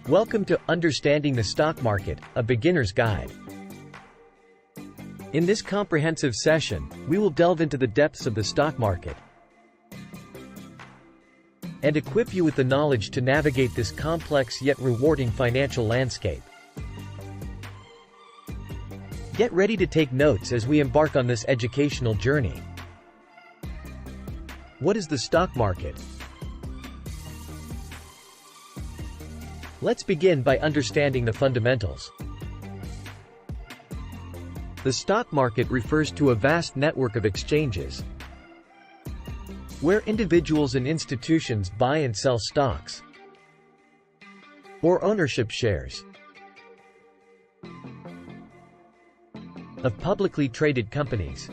Welcome to Understanding the Stock Market, a Beginner's Guide. In this comprehensive session, we will delve into the depths of the stock market and equip you with the knowledge to navigate this complex yet rewarding financial landscape. Get ready to take notes as we embark on this educational journey. What is the stock market? Let's begin by understanding the fundamentals. The stock market refers to a vast network of exchanges where individuals and institutions buy and sell stocks or ownership shares of publicly traded companies.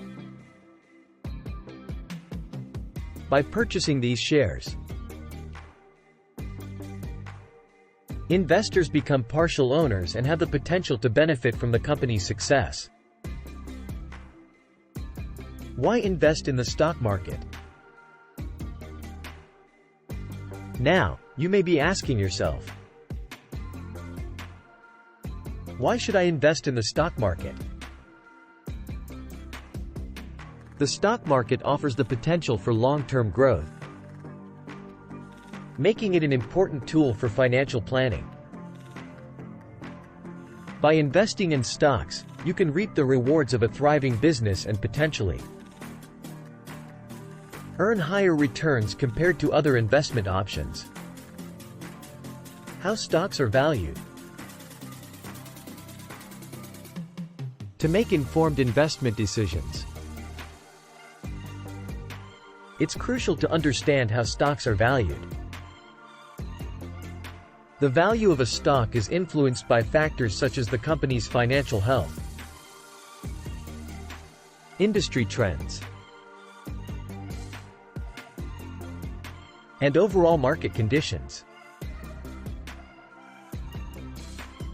By purchasing these shares, investors become partial owners and have the potential to benefit from the company's success. Why invest in the stock market? Now, you may be asking yourself, why should I invest in the stock market? The stock market offers the potential for long-term growth, making it an important tool for financial planning. By investing in stocks, you can reap the rewards of a thriving business and potentially earn higher returns compared to other investment options. How stocks are valued. To make informed investment decisions, it's crucial to understand how stocks are valued. The value of a stock is influenced by factors such as the company's financial health, industry trends, and overall market conditions.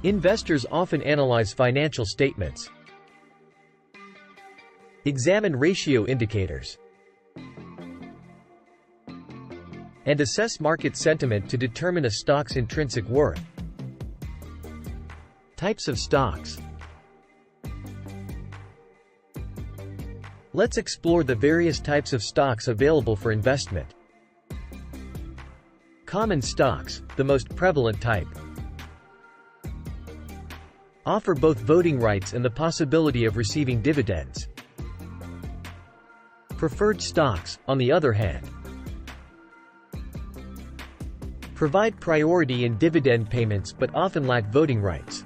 Investors often analyze financial statements, examine ratio indicators, and assess market sentiment to determine a stock's intrinsic worth. Types of stocks. Let's explore the various types of stocks available for investment. Common stocks, the most prevalent type, offer both voting rights and the possibility of receiving dividends. Preferred stocks, on the other hand, provide priority in dividend payments but often lack voting rights.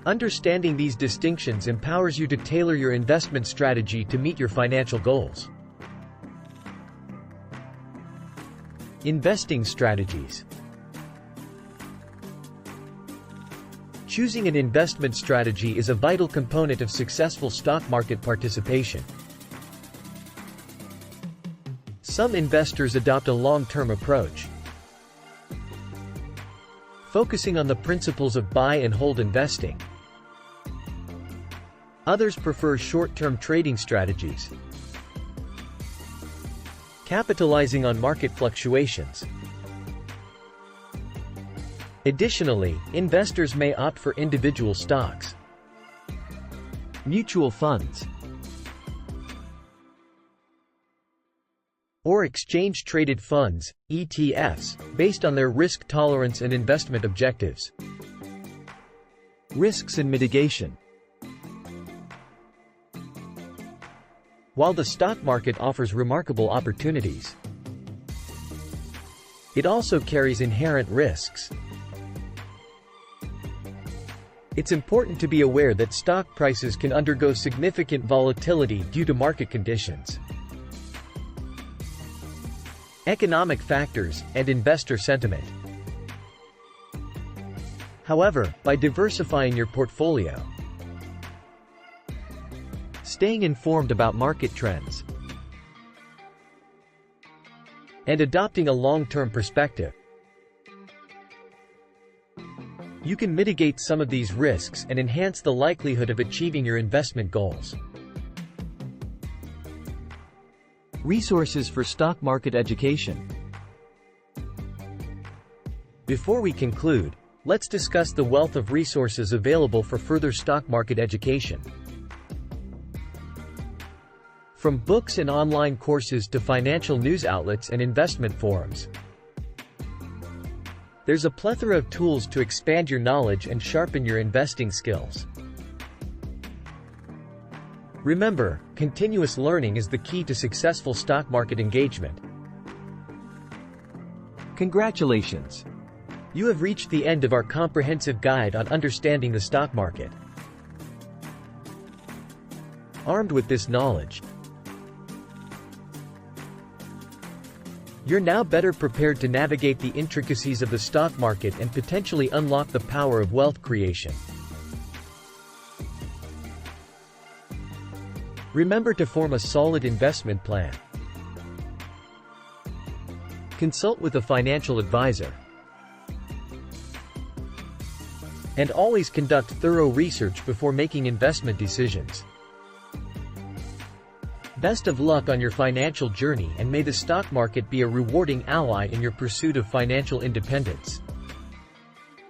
Understanding these distinctions empowers you to tailor your investment strategy to meet your financial goals. Investing strategies. Choosing an investment strategy is a vital component of successful stock market participation. Some investors adopt a long-term approach, focusing on the principles of buy and hold investing. Others prefer short-term trading strategies, capitalizing on market fluctuations. Additionally, investors may opt for individual stocks, mutual funds, or exchange-traded funds, ETFs, based on their risk tolerance and investment objectives. Risks and mitigation. While the stock market offers remarkable opportunities, it also carries inherent risks. It's important to be aware that stock prices can undergo significant volatility due to market conditions, economic factors, and investor sentiment. However, by diversifying your portfolio, staying informed about market trends, and adopting a long-term perspective, you can mitigate some of these risks and enhance the likelihood of achieving your investment goals. Resources for stock market education. Before we conclude, let's discuss the wealth of resources available for further stock market education. From books and online courses to financial news outlets and investment forums, there's a plethora of tools to expand your knowledge and sharpen your investing skills. Remember, continuous learning is the key to successful stock market engagement. Congratulations! You have reached the end of our comprehensive guide on understanding the stock market. Armed with this knowledge, you're now better prepared to navigate the intricacies of the stock market and potentially unlock the power of wealth creation. Remember to form a solid investment plan. Consult with a financial advisor. And always conduct thorough research before making investment decisions. Best of luck on your financial journey, and may the stock market be a rewarding ally in your pursuit of financial independence.